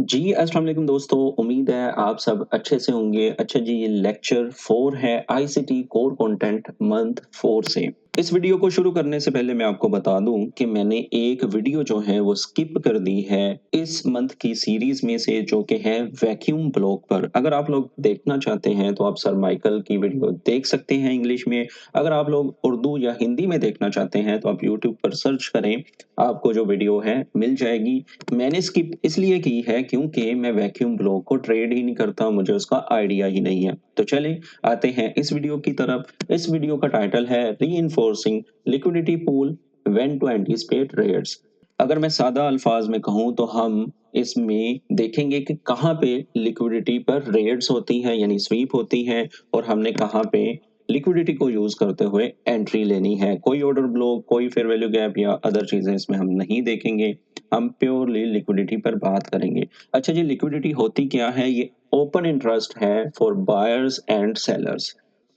जी, अस्सलाम वालेकुम दोस्तों, उम्मीद है आप सब अच्छे से होंगे। अच्छा जी, ये लेक्चर 4 है आईसीटी कोर कंटेंट मंथ 4 से। इस वीडियो को शुरू करने से पहले मैं आपको बता दूँ कि मैंने एक वीडियो जो है वो स्किप कर दी है इस मंथ की सीरीज़ में से जो कि है वैक्यूम ब्लॉक पर। अगर आप लोग देखना चाहते हैं तो आप सर माइकल की वीडियो देख सकते हैं इंग्लिश में। अगर आप लोग उर्दू या हिंदी में देखना चाहते हैं तो आप यूट्यूब पर सर्च करें, आपको जो वीडियो है मिल जाएगी। मैंने स्किप इसलिए की है क्योंकि मैं वैक्यूम ब्लॉक को ट्रेड ही नहीं करता, मुझे उसका आइडिया ही नहीं है। तो चलें आते हैं इस वीडियो की तरफ। इस वीडियो का टाइटल है reinforcing liquidity pool when to anticipate rates. अगर मैं सादा अल्फाज में कहूँ तो हम इसमें देखेंगे कि कहाँ पे लिक्विडिटी पर रेट्स होती हैं यानी स्वीप होती हैं और हमने कहाँ पे लिक्विडिटी को यूज़ करते हुए एंट्री लेनी है। कोई ऑर्डर ब्लॉक, कोई फेयर वैल्यू गैप या अदर चीज़ें इसमें हम नहीं देखेंगे। हम प्योरली लिक्विडिटी पर बात करेंगे। अच्छा जी, लिक्विडिटी होती क्या है? ये ओपन इंटरेस्ट है for buyers and sellers.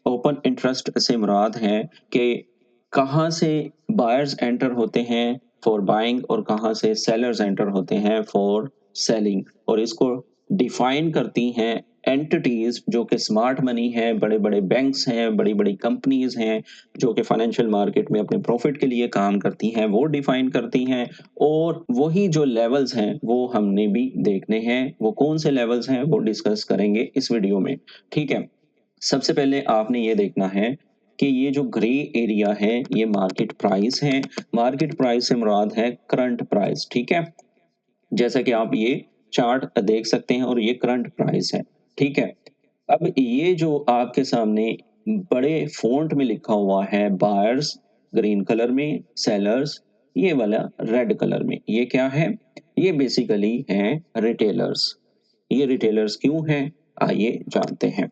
Open interest से मुराद है कि कहाँ से बायर्स एंटर होते हैं फॉर बाइंग और कहाँ से सेलर्स एंटर होते हैं फॉर सेलिंग, और इसको डिफाइन करती हैं एंटिटीज जो कि स्मार्ट मनी है, बड़े-बड़े बैंक्स हैं, बड़ी-बड़ी कंपनीज़ हैं, जो कि फाइनेंशियल मार्केट में अपने प्रॉफिट के लिए काम करती हैं, वो डिफाइन करती हैं। और वही जो लेवल्स हैं वो हमने भी देखने हैं। वो कौन से लेवल्स हैं वो डिस्कस करेंगे इस वीडियो में, ठीक है? सबसे पहले आपने ये देखना है कि ये जो ग्रे एरिया है ये मार्केट प्राइस है। मार्केट प्राइस से मुराद है करंट प्राइस, ठीक है? जैसा कि आप ये चार्ट देख सकते हैं और ये करंट प्राइस है, ठीक है? अब ये जो आपके सामने बड़े फ़ॉन्ट में लिखा हुआ है बायर्स ग्रीन कलर में, सेलर्स ये वाला रेड कलर में, ये क्या है? ये बेसिकली हैं रिटेलर्स। ये रिटेलर्स क्यों हैं? आइए जानते हैं।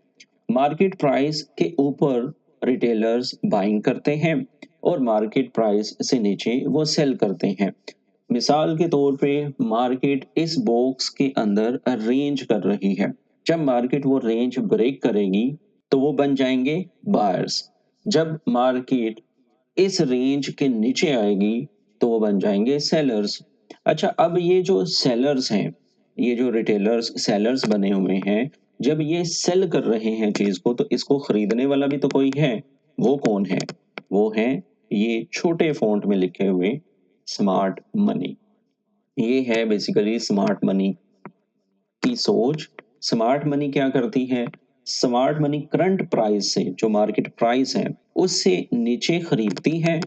मार्केट प्राइस के ऊपर रिटेलर्स बाइंग करते हैं और मार्केट प्राइस से नीचे वो सेल करते हैं। मिसाल के तौर पे मार्केट इस बॉक्स के अंदर रेंज कर रही है। जब मार्केट वो रेंज ब्रेक करेगी तो वो बन जाएंगे बायर्स। जब मार्केट इस रेंज के नीचे आएगी तो वो बन जाएंगे सेलर्स। अच्छा, अब ये जो सेलर्स हैं, ये जो रिटेलर्स सेलर्स बने हुए हैं, जब ये सेल कर रहे हैं चीज को तो इसको खरीदने वाला भी तो कोई है। वो कौन है? वो है ये छोटे फॉन्ट में लिखे हुए स्मार्ट मनी। ये है बेसिकली स्मार्ट मनी की सोच। स्मार्ट मनी क्या करती है? स्मार्ट मनी करंट प्राइस से, जो मार्केट प्राइस है, उससे नीचे खरीदती है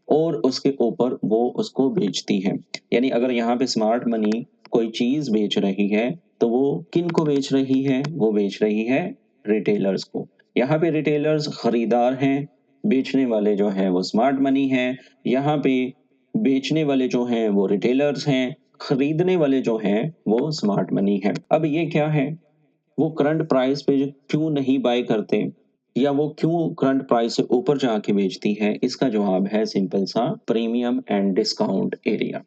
और उसके ऊपर वो उसको बेचती है। यानी अगर यहाँ पे स्मार्ट मनी कोई चीज़ बेच रही है, तो वो किन को बेच रही है? वो बेच रही है रिटेलर्स को। यहाँ पे रिटेलर्स खरीदार हैं, बेचने वाले जो हैं वो स्मार्ट मनी हैं। यहाँ पे बेचने वाले जो हैं वो रिटेलर्स हैं, खरीदने वाले जो हैं वो स्मार्ट मनी है। अब ये क्या है? वो करंट प्राइस पे जो क्यों नहीं बाय करते या वो क्यों करंट प्राइस से ऊपर जाके बेचती है? इसका जवाब है सिंपल सा, premium and discount area.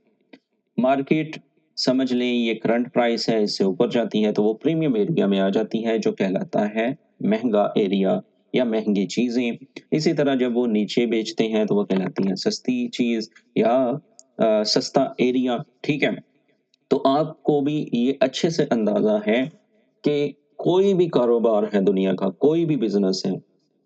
Market समझ लें ये करंट प्राइस है, इससे ऊपर जाती है तो वो प्रीमियम एरिया में आ जाती है जो कहलाता है महंगा एरिया या महंगी चीज़ें। इसी तरह जब वो नीचे बेचते हैं तो वो कहलाती है सस्ती चीज़ या सस्ता एरिया, ठीक है? तो आपको भी ये अच्छे से अंदाज़ा है कि कोई भी कारोबार है दुनिया का, कोई भी बिज़नेस है,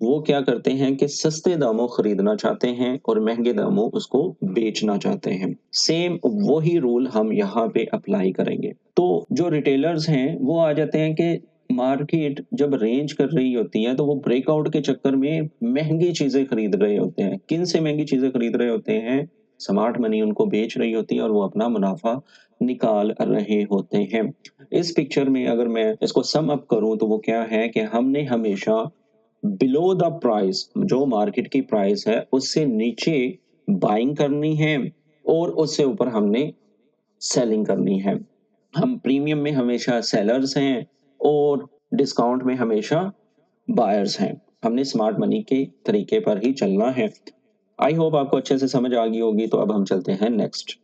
वो क्या करते हैं कि सस्ते दामों खरीदना चाहते हैं और महँगे दामों उसको बेचना चाहते हैं। सेम वही रूल हम यहाँ पे अप्लाई करेंगे। तो जो रिटेलर्स हैं, वो आ जाते हैं कि मार्केट जब रेंज कर रही होती है, तो वो ब्रेकआउट के चक्कर में महँगी चीज़ें खरीद रहे होते हैं। किन से महँगी चीज़ें खरीद रहे होते हैं? स्मार्ट मनी उनको बेच रही होती है और वो अपना मुनाफ़ा निकाल रहे होते हैं। इस पिक्चर में अगर मैं इसको सम अप करूँ तो वो क्या है कि हमने हमेशा बिलो द प्राइस, जो मार्केट की प्राइस है उससे नीचे बाइंग करनी है और उससे ऊपर हमने सेलिंग करनी है। हम प्रीमियम में हमेशा सेलर्स हैं और डिस्काउंट में हमेशा बायर्स हैं। हमने स्मार्ट मनी के तरीके पर ही चलना है। आई होप आपको अच्छे से समझ आ गई होगी, तो अब हम चलते हैं नेक्स्ट।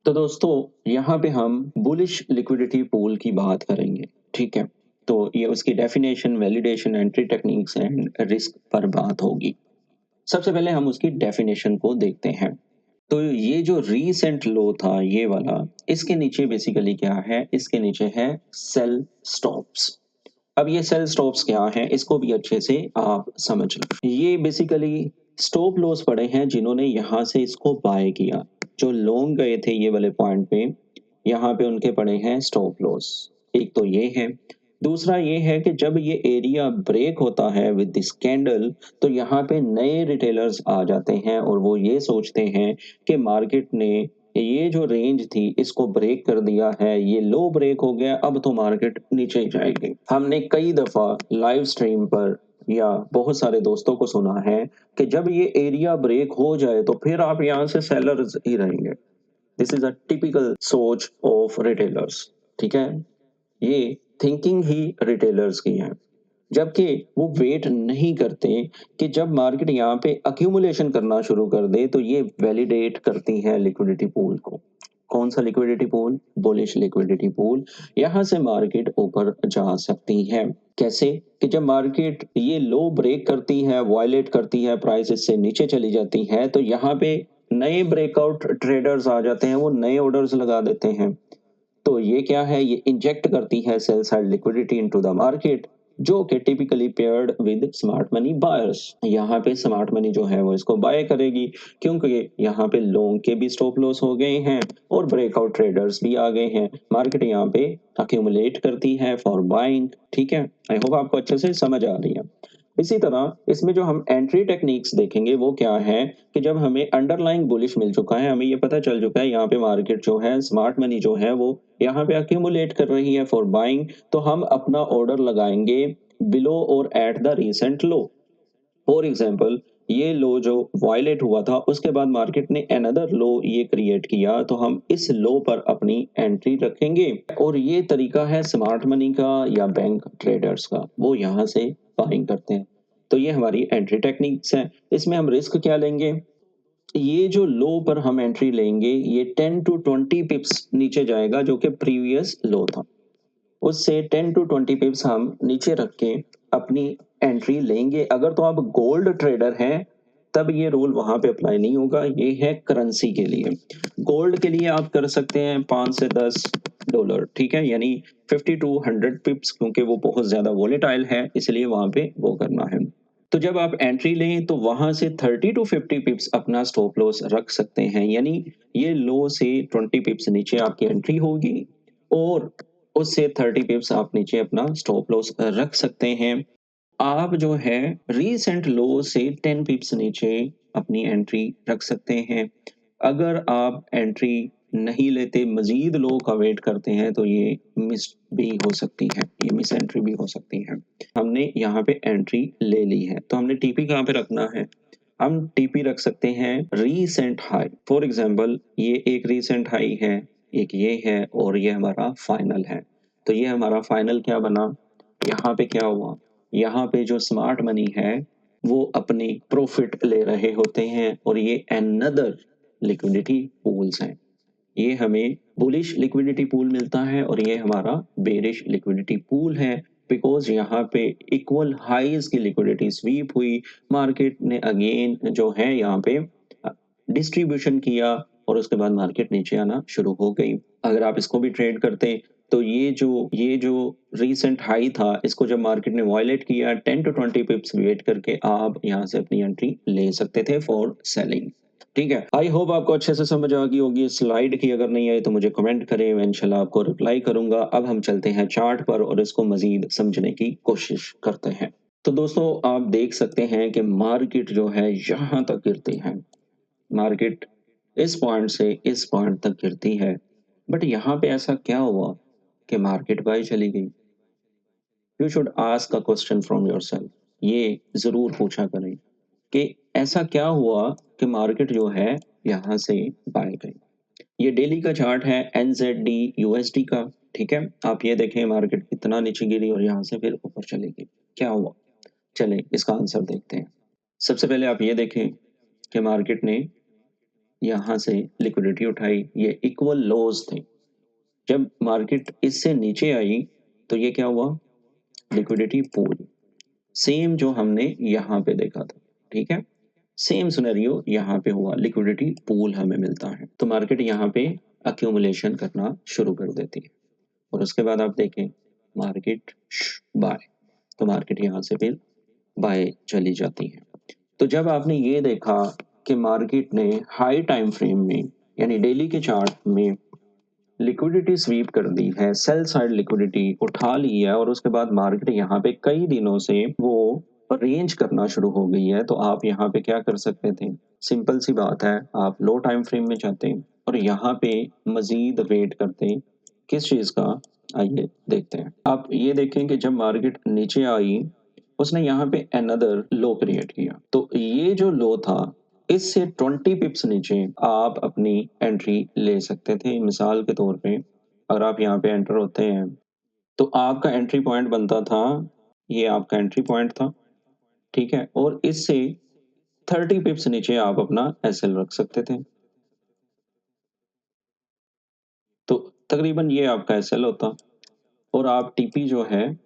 तो दोस्तों, यहाँ पे हम बुलिश लिक्विडिटी पूल की बात करेंगे, ठीक है? तो ये उसकी definition, validation, entry techniques and risk पर बात होगी। सबसे पहले हम उसकी डेफिनेशन को देखते हैं। तो ये जो रीसेंट लो था ये वाला, इसके नीचे बेसिकली क्या है, इसके नीचे है सेल स्टॉप्स। अब ये सेल स्टॉप्स क्या हैं, इसको भी अच्छे से आप समझ लें। ये बेसिकली स्टॉप लॉस पड़े हैं जिन्होंने यहाँ से इसको बाय किया। जो लॉन्ग गए थे ये वाले पॉइंट पे, यहाँ पे उनके पड़े हैं स्टॉप लॉस। एक तो ये है। दूसरा ये है कि जब ये एरिया ब्रेक होता है विद दिस कैंडल, तो यहाँ पे नए रिटेलर्स आ जाते हैं और वो ये सोचते हैं कि मार्केट ने ये जो रेंज थी इसको ब्रेक कर दिया है, ये लो ब्रेक हो गया, अब तो मार्केट नीचे ही जाएगी। हमने कई दफा लाइव स्ट्रीम पर या बहुत सारे दोस्तों को सुना है कि जब ये एरिया ब्रेक हो जाए तो फिर आप यहाँ से सेलर्स ही रहेंगे। दिस इज अ टिपिकल सोच ऑफ रिटेलर्स। ठीक है, ये थिंकिंग ही रिटेलर्स की है, जबकि वो वेट नहीं करते कि जब मार्केट यहाँ पे अक्यूमुलेशन करना शुरू कर दे तो ये वैलिडेट करती है लिक्विडिटी पूल को। कौन सा liquidity pool? Bullish liquidity pool. यहाँ से मार्केट ऊपर जा सकती है। कैसे? कि जब मार्केट ये लो ब्रेक करती है, वायलेट करती है, प्राइस इससे नीचे चली जाती है, तो यहाँ पे नए ब्रेकआउट ट्रेडर्स आ जाते हैं, वो नए ऑर्डर्स लगा देते हैं। तो ये क्या है, ये इंजेक्ट करती है sell side liquidity into the market, जो कि typically paired with smart money buyers. यहाँ पे स्मार्ट मनी जो है वो इसको बाय करेगी, क्योंकि यहाँ पे लॉन्ग के भी स्टॉप लॉस हो गए हैं और ब्रेकआउट ट्रेडर्स भी आ गए हैं। मार्केट यहाँ पे अक्यूमुलेट करती है फॉर बाइंग। ठीक है, आई होप आपको अच्छे से समझ आ रही है। इसी तरह इसमें जो हम एंट्री टेक्निक्स देखेंगे वो क्या है, कि जब हमें अंडरलाइंग बुलिश मिल चुका है, हमें ये पता चल चुका है यहाँ पे मार्केट जो है, स्मार्ट मनी जो है वो यहाँ पे अक्यूमुलेट कर रही है फॉर बाइंग, तो हम अपना ऑर्डर लगाएंगे बिलो और at the recent low. For example, ये लो जो वायलेट हुआ था उसके बाद मार्केट ने अनदर लो ये क्रिएट किया, तो हम इस लो पर अपनी एंट्री रखेंगे। और ये तरीका है स्मार्ट मनी का या बैंक ट्रेडर्स का, वो यहाँ से बाइंग करते हैं। तो ये हमारी एंट्री टेक्निक्स हैं। इसमें हम रिस्क क्या लेंगे? ये जो लो पर हम एंट्री लेंगे ये 10 टू 20 पिप्स नीचे जाएगा, जो कि प्रीवियस लो था। उससे 10 टू 20 पिप्स हम नीचे रख के अपनी एंट्री लेंगे। अगर तो आप गोल्ड ट्रेडर हैं तब ये रूल वहां पे अप्लाई नहीं होगा, ये है करेंसी के लिए। गोल्ड के लिए आप कर सकते हैं 5 से 10 डॉलर, ठीक है, यानी 50 टू 100 पिप्स, क्योंकि वो बहुत ज्यादा वोलेटाइल है, इसलिए वहां पे वो करना है। तो जब आप एंट्री लें तो वहां से 30 टू 50 पिप्स अपना स्टॉप लॉस रख सकते हैं, यानी ये लो से 20 पिप्स नीचे आपकी एंट्री होगी और उससे 30 पिप्स आप नीचे अपना स्टॉप लॉस रख सकते हैं। आप जो है रीसेंट लो से 10 पिप्स नीचे अपनी एंट्री रख सकते हैं। अगर आप एंट्री नहीं लेते, मजीद लो का वेट करते हैं, तो ये मिस भी हो सकती है, ये मिस एंट्री भी हो सकती है। हमने यहाँ पे एंट्री ले ली है तो हमने टीपी कहाँ पे रखना है? हम टीपी रख सकते हैं रीसेंट हाई। फॉर एग्जांपल, ये एक रीसेंट हाई है, एक ये है और ये हमारा फाइनल है। तो ये हमारा फाइनल क्या बना? यहाँ पे क्या हुआ? यहाँ पे जो स्मार्ट मनी है वो अपनी प्रॉफिट ले रहे होते हैं और ये अनदर लिक्विडिटी पूल्स हैं। ये हमें बुलिश लिक्विडिटी पूल मिलता है और ये हमारा बेरिश लिक्विडिटी पूल है, बिकॉज यहाँ पे इक्वल हाईज की लिक्विडिटी स्वीप हुई। मार्केट ने अगेन जो है यहाँ पे डिस्ट्रीब्यूशन किया और उसके बाद मार्केट नीचे आना शुरू हो गई। अगर आप इसको भी ट्रेड करते तो ये जो रीसेंट हाई था, इसको जब मार्केट ने वायलेट किया 10 टू 20 पिप्स वेट करके आप यहाँ से अपनी एंट्री ले सकते थे फॉर सेलिंग। ठीक है, आई होप आपको अच्छे से समझ आ गई होगी स्लाइड की। अगर नहीं आई तो मुझे कमेंट करें, मैं इंशाल्लाह आपको रिप्लाई करूंगा। अब हम चलते हैं चार्ट पर और इसको मजीद समझने की कोशिश करते हैं। तो दोस्तों, आप देख सकते हैं कि मार्केट जो है यहाँ तक गिरती है, मार्केट इस पॉइंट से इस पॉइंट तक गिरती है, बट यहाँ पे ऐसा क्या हुआ कि मार्केट बाय चली गई? You should ask a question from yourself, ये जरूर पूछा करें कि ऐसा क्या हुआ कि मार्केट जो है यहाँ से बाय गई। ये डेली का चार्ट है NZD USD का। ठीक है, आप ये देखें मार्केट कितना नीचे गिरी और यहाँ से फिर ऊपर चली गई, क्या हुआ? चले इसका आंसर देखते हैं। सबसे पहले आप ये देखें कि मार्केट ने यहाँ से लिक्विडिटी उठाई, ये इक्वल लोज थे। जब मार्केट इससे नीचे आई तो ये क्या हुआ? लिक्विडिटी पूल, सेम जो हमने यहाँ पे देखा था। ठीक है, सेम सिनेरियो यहाँ पे हुआ, लिक्विडिटी पूल हमें मिलता है, तो मार्केट यहाँ पे अक्यूमुलेशन करना शुरू कर देती है और उसके बाद आप देखें मार्केट बाय, तो मार्केट यहाँ से फिर बाय चली जाती है। तो जब आपने ये देखा कि मार्केट ने हाई टाइम फ्रेम में यानी डेली के चार्ट में लिक्विडिटी स्वीप कर दी है, सेल साइड लिक्विडिटी उठा ली है और उसके बाद मार्केट यहाँ पे कई दिनों से वो रेंज करना शुरू हो गई है, तो आप यहाँ पे क्या कर सकते थे? सिंपल सी बात है, आप लो टाइम फ्रेम में जाते और यहाँ पे मजीद वेट करते। किस चीज़ का? आइए देखते हैं। आप ये देखें कि जब मार्केट नीचे आई, उसने यहाँ पे अनदर लो क्रिएट किया, तो ये जो लो था इससे 20 पिप्स नीचे आप अपनी एंट्री ले सकते थे। मिसाल के तौर पे अगर आप यहाँ पे एंटर होते हैं, तो आपका एंट्री पॉइंट बनता था, ये आपका एंट्री पॉइंट था, ठीक है? और इससे 30 पिप्स नीचे आप अपना एसएल रख सकते थे। तो तकरीबन ये आपका एसएल होता और आप टीपी जो है,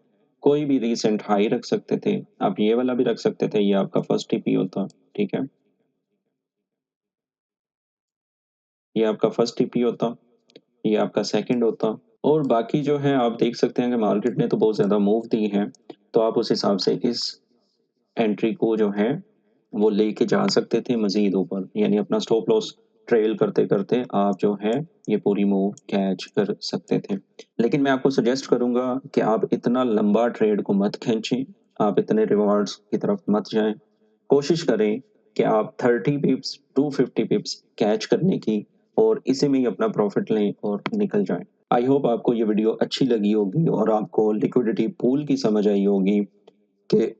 कोई भी रीसेंट हाई रख सकते थे। आप ये वाला भी रख सकते थे, ये आपका फर्स्ट टीपी होता, ठीक है? ये आपका फर्स्ट टीपी होता, ये आपका सेकंड होता और बाकी जो है आप देख सकते हैं कि मार्केट ने तो बहुत ज़्यादा मूव दी है, तो आप उस हिसाब से इस एंट्री को जो है वो लेके जा सकते थे मज़ीद ऊपर, यानी अपना स्टॉप लॉस ट्रेल करते-करते आप जो है ये पूरी मूव कैच कर सकते थे। लेकिन मैं आपको सजेस्ट करूँगा कि आप इतना लंबा ट्रेड को मत खींचें, आप इतने रिवार्ड्स की तरफ मत जाएँ। कोशिश करें कि आप 30 पिप्स, 250 पिप्स कैच करने की और इसी में ही अपना प्रॉफ़िट लें और निकल जाएँ। आई होप आपको ये वीडियो अच्छी लगी होगी और आपको लिक्विडिटी पूल की समझ आई होगी कि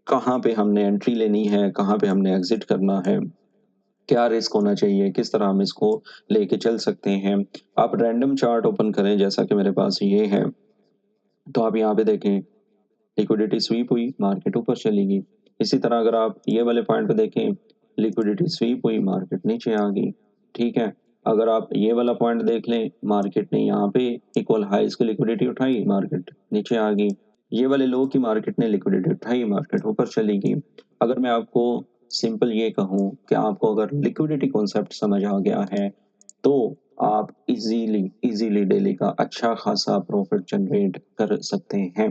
कहाँ पे हमने एंट्री लेनी है, कहाँ पे हमने एग्ज़िट करना है, क्या रिस्क होना चाहिए, किस तरह हम इसको लेके चल सकते हैं। आप रैंडम चार्ट ओपन करें जैसा कि मेरे पास ये है, तो आप यहाँ पे देखें लिक्विडिटी स्वीप हुई, मार्केट ऊपर चली गई। इसी तरह अगर आप ये वाले पॉइंट पे देखें, लिक्विडिटी स्वीप हुई, मार्केट नीचे आ गई, ठीक है? अगर आप ये वाला पॉइंट देख लें, मार्केट ने यहाँ पे इक्वल हाईज़ की लिक्विडिटी उठाई, मार्केट नीचे आ गई। ये वाले लो की मार्केट ने लिक्विडिटी उठाई, मार्केट ऊपर चली गई। अगर मैं आपको सिंपल ये कहूँ कि आपको अगर लिक्विडिटी कॉन्सेप्ट समझ आ गया है, तो आप ईज़िली डेली का अच्छा खासा प्रॉफ़िट जनरेट कर सकते हैं।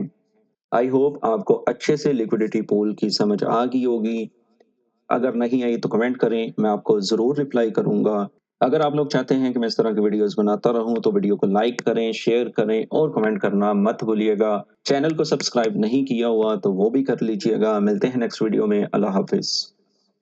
आई होप आपको अच्छे से लिक्विडिटी पूल की समझ आ गई होगी। अगर नहीं आई तो कमेंट करें, मैं आपको ज़रूर रिप्लाई करूँगा। अगर आप लोग चाहते हैं कि मैं इस तरह की वीडियोज़ बनाता रहूँ, तो वीडियो को लाइक करें, शेयर करें और कमेंट करना मत भूलिएगा। चैनल को सब्सक्राइब नहीं किया हुआ तो वो भी कर लीजिएगा। मिलते हैं नेक्स्ट वीडियो में। अल्लाह हाफ़िज़।